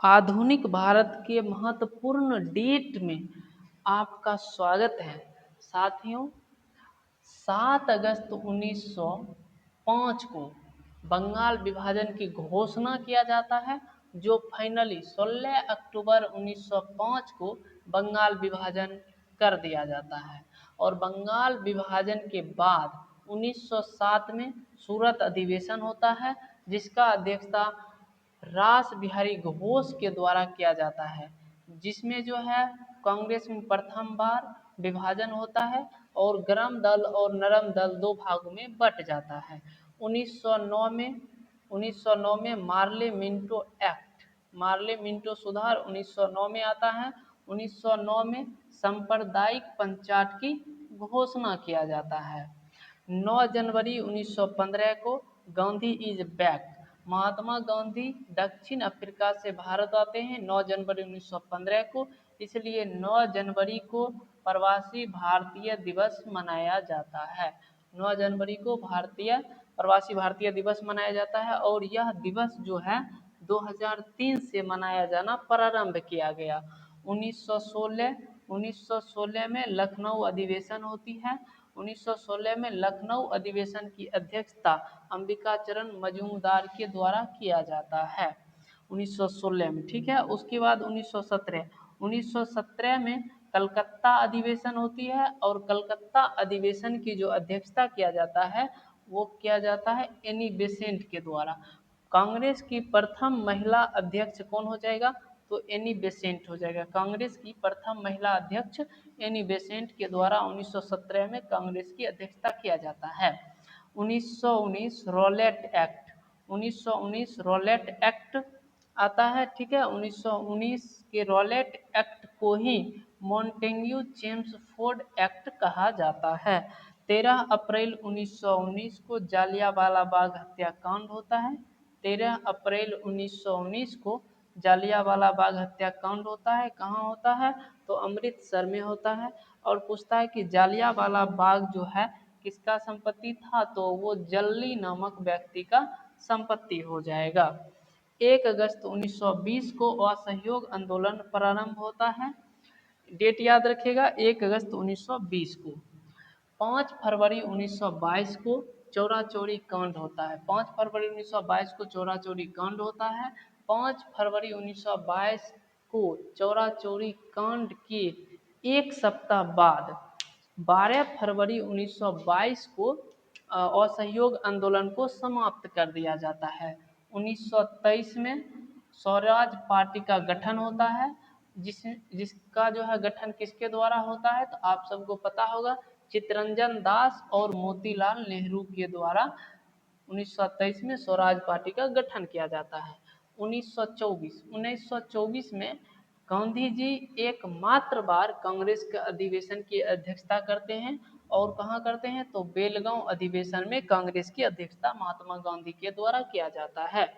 आधुनिक भारत के महत्वपूर्ण डेट में आपका स्वागत है। साथियों, 7 अगस्त 1905 को बंगाल विभाजन की घोषणा किया जाता है, जो फाइनली 16 अक्टूबर 1905 को बंगाल विभाजन कर दिया जाता है। और बंगाल विभाजन के बाद 1907 में सूरत अधिवेशन होता है, जिसका अध्यक्षता रास बिहारी घोष के द्वारा किया जाता है, जिसमें जो है कांग्रेस में प्रथम बार विभाजन होता है और गर्म दल और नरम दल दो भागों में बट जाता है। 1909 में मार्ले मिंटो सुधार 1909 में आता है। 1909 में सांप्रदायिक पंचायत की घोषणा किया जाता है। 9 जनवरी 1915 को गांधी इज बैक, महात्मा गांधी दक्षिण अफ्रीका से भारत आते हैं 9 जनवरी 1915 को, इसलिए 9 जनवरी को प्रवासी भारतीय दिवस मनाया जाता है। 9 जनवरी को प्रवासी भारतीय दिवस मनाया जाता है और यह दिवस जो है 2003 से मनाया जाना प्रारंभ किया गया। 1916 में लखनऊ अधिवेशन होती है। 1916 में लखनऊ अधिवेशन की अध्यक्षता अंबिका चरण मजूमदार के द्वारा किया जाता है 1916 में, ठीक है। उसके बाद 1917 में कलकत्ता अधिवेशन होती है और कलकत्ता अधिवेशन की जो अध्यक्षता किया जाता है वो किया जाता है एनी बेसेंट के द्वारा। कांग्रेस की प्रथम महिला अध्यक्ष कौन हो जाएगा? तो एनी बेसेंट हो जाएगा। कांग्रेस की प्रथम महिला अध्यक्ष एनी बेसेंट के द्वारा 1917 में कांग्रेस की अध्यक्षता किया जाता है। 1919 रॉलेट एक्ट आता है, ठीक है। 1919 के रॉलेट एक्ट को ही मॉन्टेग्यू चेम्सफोर्ड एक्ट कहा जाता है। 13 अप्रैल 1919 को जालियांवाला बाग हत्याकांड होता है। 13 अप्रैल 1919 को जालियांवाला बाग हत्याकांड होता है। कहाँ होता है? तो अमृतसर में होता है। और पूछता है कि जालियांवाला बाग जो है किसका संपत्ति था? तो वो जल्ली नामक व्यक्ति का संपत्ति हो जाएगा। 1 अगस्त 1920 को असहयोग आंदोलन प्रारंभ होता है। डेट याद रखिएगा, 1 अगस्त 1920 को। 5 फरवरी 1922 को चौरा चौरी कांड होता है। 5 फरवरी 1922 को चौरा चौरी कांड होता है। 5 फरवरी 1922 को चौरा चौरी कांड के एक सप्ताह बाद 12 फरवरी 1922 को असहयोग आंदोलन को समाप्त कर दिया जाता है। 1923 में स्वराज पार्टी का गठन होता है, जिसका जो है गठन किसके द्वारा होता है? तो आप सबको पता होगा, चित्तरंजन दास और मोतीलाल नेहरू के द्वारा 1923 में स्वराज पार्टी का गठन किया जाता है। 1924 में गांधी जी एकमात्र बार कांग्रेस के अधिवेशन की अध्यक्षता करते हैं। और कहाँ करते हैं? तो बेलगांव अधिवेशन में कांग्रेस की अध्यक्षता महात्मा गांधी के द्वारा किया जाता है।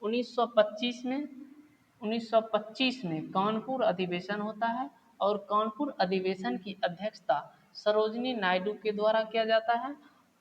1925 में कानपुर अधिवेशन होता है और कानपुर अधिवेशन की अध्यक्षता सरोजिनी नायडू के द्वारा किया जाता है।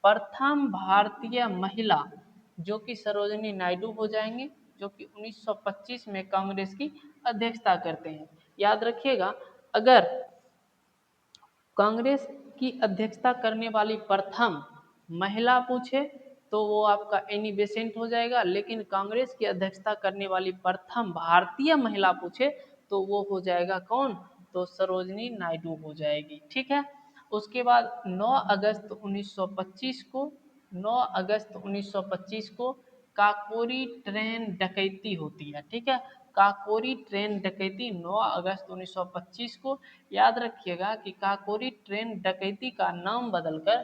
प्रथम भारतीय महिला जो कि सरोजिनी नायडू हो जाएंगे, जो कि 1925 में कांग्रेस की अध्यक्षता करते हैं। याद रखिएगा, अगर कांग्रेस की अध्यक्षता करने वाली प्रथम महिला पूछे तो वो आपका एनी बेसेंट हो जाएगा, लेकिन कांग्रेस की अध्यक्षता करने वाली प्रथम भारतीय महिला पूछे तो वो हो जाएगा कौन? तो सरोजिनी नायडू हो जाएगी, ठीक है। उसके बाद 9 अगस्त 1925 को काकोरी ट्रेन डकैती होती है, ठीक है। काकोरी ट्रेन डकैती 9 अगस्त 1925 को। याद रखिएगा कि काकोरी ट्रेन डकैती का नाम बदलकर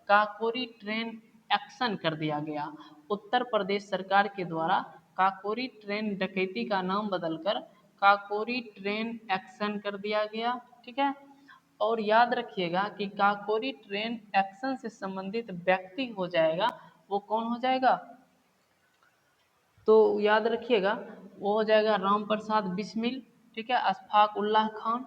काकोरी ट्रेन एक्शन कर दिया गया। उत्तर प्रदेश सरकार के द्वारा काकोरी ट्रेन डकैती का नाम बदलकर काकोरी ट्रेन एक्शन कर दिया गया, ठीक है। और याद रखिएगा कि काकोरी ट्रेन एक्शन से संबंधित व्यक्ति हो जाएगा, वो कौन हो जाएगा? तो याद रखिएगा, वो हो जाएगा राम प्रसाद बिस्मिल, ठीक है, अशफाक उल्लाह खान,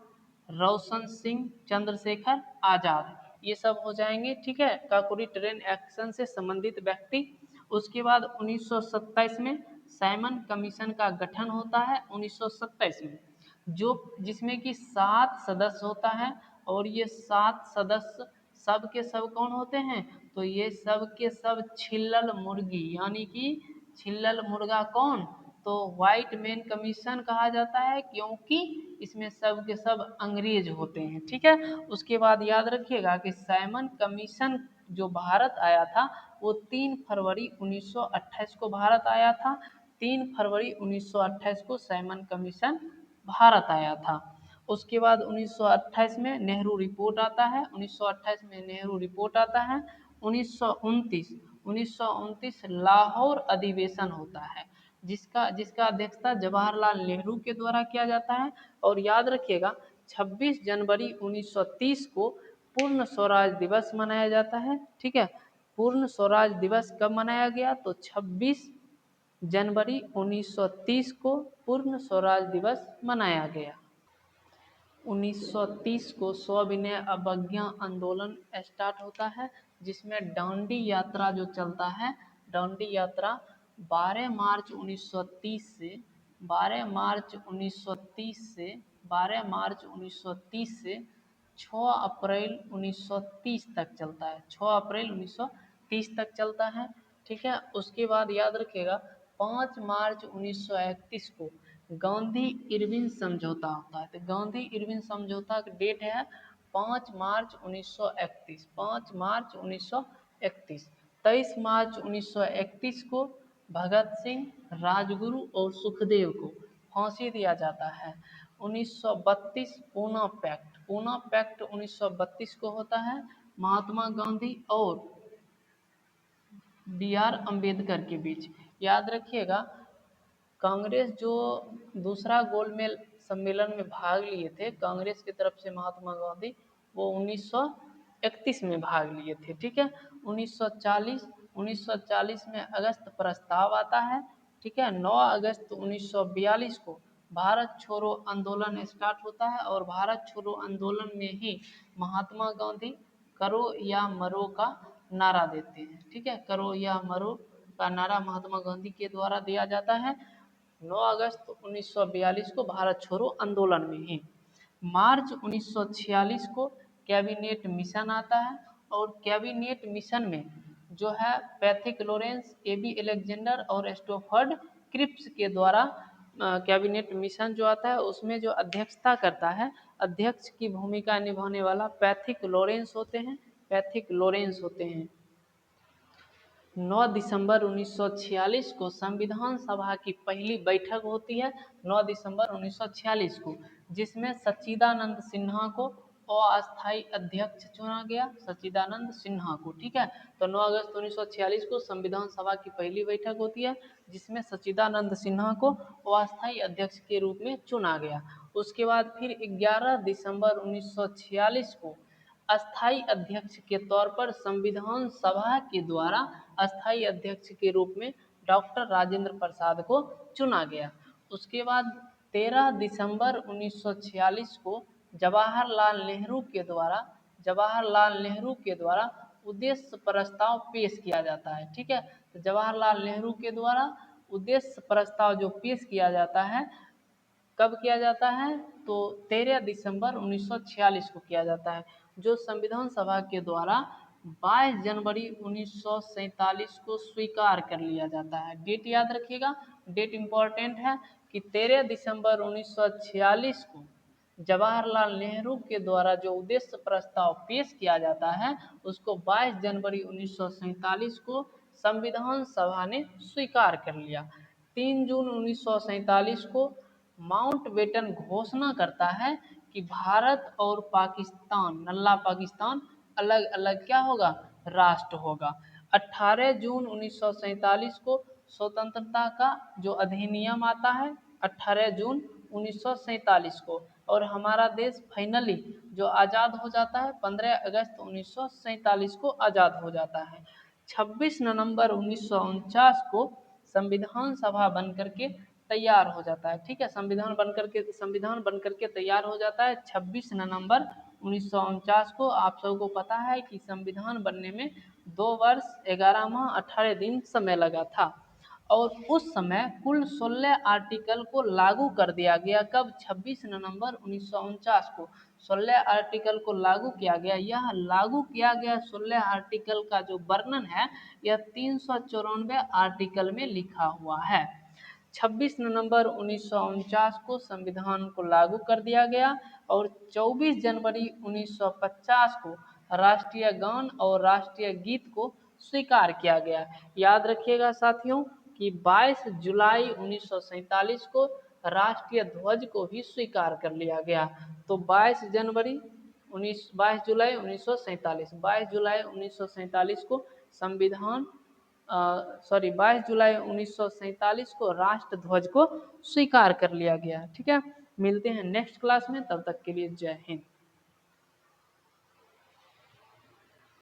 रोशन सिंह, चंद्रशेखर आजाद, ये सब हो जाएंगे, ठीक है, काकोरी ट्रेन एक्शन से संबंधित व्यक्ति। उसके बाद 1927 में साइमन कमीशन का गठन होता है 1927 में, जो जिसमें कि 7 सदस्य होता है। और ये 7 सदस्य सब के सब कौन होते हैं? तो ये सब के सब छिल्लल मुर्गी, यानी कि छिल्लल मुर्गा कौन? तो व्हाइट मैन कमीशन कहा जाता है, क्योंकि इसमें सब के सब अंग्रेज होते हैं। ठीक है, उसके बाद याद रखिएगा कि साइमन कमीशन जो भारत आया था वो 3 फरवरी 1928 को भारत आया था। 3 फरवरी 1928 को साइमन कमीशन भारत आया था। उसके बाद 1928 में नेहरू रिपोर्ट आता है। 1928 में नेहरू रिपोर्ट आता है। 1929 लाहौर अधिवेशन होता है, जिसका अध्यक्षता जवाहरलाल नेहरू के द्वारा किया जाता है। और याद रखिएगा 26 जनवरी 1930 को पूर्ण स्वराज दिवस मनाया जाता है। ठीक है, पूर्ण स्वराज दिवस कब मनाया गया? तो 26 जनवरी 1930 को पूर्ण स्वराज दिवस मनाया गया। 1930 को सविनय अवज्ञा आंदोलन स्टार्ट होता है, जिसमें डांडी यात्रा जो चलता है, डांडी यात्रा 12 मार्च 1930 से 12 मार्च 1930 से 12 मार्च 1930 से 6 अप्रैल 1930 तक चलता है। 6 अप्रैल 1930 तक चलता है। ठीक है, उसके बाद याद रखिएगा 5 मार्च 1931 को गांधी इरविन समझौता होता है। तो गांधी इरविन समझौता की डेट है 5 मार्च 1931। 5 मार्च 1931। 23 मार्च 1931 को भगत सिंह, राजगुरु और सुखदेव को फांसी दिया जाता है। 1932 पूना पैक्ट, पूना पैक्ट 1932 को होता है महात्मा गांधी और BR अम्बेडकर के बीच। याद रखिएगा कांग्रेस जो दूसरा गोलमेल सम्मेलन में भाग लिए थे कांग्रेस की तरफ से महात्मा गांधी, वो 1931 में भाग लिए थे। ठीक है, 1940 में अगस्त प्रस्ताव आता है। ठीक है, 9 अगस्त 1942 को भारत छोड़ो आंदोलन स्टार्ट होता है। और भारत छोड़ो आंदोलन में ही महात्मा गांधी करो या मरो का नारा देते हैं। ठीक है, करो या मरो का नारा महात्मा गांधी के द्वारा दिया जाता है 9 अगस्त 1942 को भारत छोड़ो आंदोलन में ही। मार्च 1946 को कैबिनेट मिशन आता है। और कैबिनेट मिशन में जो है पैथिक लॉरेंस, AB अलेक्जेंडर और स्टोफर्ड क्रिप्स के द्वारा कैबिनेट मिशन जो आता है उसमें जो अध्यक्षता करता है, अध्यक्ष की भूमिका निभाने वाला पैथिक लॉरेंस होते हैं। पैथिक लॉरेंस होते हैं। 9 दिसंबर 1946 को संविधान सभा की पहली बैठक होती है। 9 दिसंबर 1946 को, जिसमें सच्चिदानंद सिन्हा को अस्थायी अध्यक्ष चुना गया। सच्चिदानंद सिन्हा को। ठीक है, तो 9 अगस्त 1946 को संविधान सभा की पहली बैठक होती है, जिसमें सच्चिदानंद सिन्हा को अस्थायी अध्यक्ष के रूप में चुना गया। उसके बाद फिर 11 दिसंबर 1946 को अस्थायी अध्यक्ष के तौर पर संविधान सभा के द्वारा अस्थायी अध्यक्ष के रूप में डॉक्टर राजेंद्र प्रसाद को चुना गया। उसके बाद 13 दिसंबर 1946 को जवाहरलाल नेहरू के द्वारा उद्देश्य प्रस्ताव पेश किया जाता है। ठीक है, तो जवाहरलाल नेहरू के द्वारा उद्देश्य प्रस्ताव जो पेश किया जाता है कब किया जाता है? तो 13 दिसंबर 1946 को किया जाता है, जो संविधान सभा के द्वारा 22 जनवरी 1947 को स्वीकार कर लिया जाता है। डेट याद रखिएगा, डेट इम्पोर्टेंट है कि 13 दिसंबर 1946 को जवाहरलाल नेहरू के द्वारा जो उद्देश्य प्रस्ताव पेश किया जाता है उसको 22 जनवरी 1947 को संविधान सभा ने स्वीकार कर लिया। 3 जून 1947 को माउंटबेटन घोषणा करता है कि भारत और पाकिस्तान, नल्ला पाकिस्तान, अलग अलग क्या होगा? राष्ट्र होगा। 18 जून 1947 को स्वतंत्रता का जो अधिनियम आता है 18 जून 1947 को, और हमारा देश फाइनली जो आज़ाद हो जाता है 15 अगस्त 1947 को आज़ाद हो जाता है। 26 नवंबर 1949 को संविधान सभा बन करके तैयार हो जाता है। ठीक है, संविधान बन करके तैयार हो जाता है 26 नवंबर 1949 को। आप सबको पता है कि संविधान बनने में 2 वर्ष 11 माह 18 दिन समय लगा था। और उस समय कुल 16 आर्टिकल को लागू कर दिया गया। कब? 26 नवंबर 1949 को 16 आर्टिकल को लागू किया गया। यह लागू किया गया 16 आर्टिकल का जो वर्णन है यह 394 आर्टिकल में लिखा हुआ है। 26 नवंबर 1949 को संविधान को लागू कर दिया गया और 24 जनवरी 1950 को राष्ट्रीय गान और राष्ट्रीय गीत को स्वीकार किया गया। याद रखिएगा साथियों कि 22 जुलाई 1947 को राष्ट्रीय ध्वज को भी स्वीकार कर लिया गया। तो 22 जुलाई 1947 22 जुलाई 1947 को संविधान 22 जुलाई 1947 को राष्ट्र ध्वज को स्वीकार कर लिया गया। ठीक है, मिलते हैं नेक्स्ट क्लास में, तब तक के लिए जय हिंद।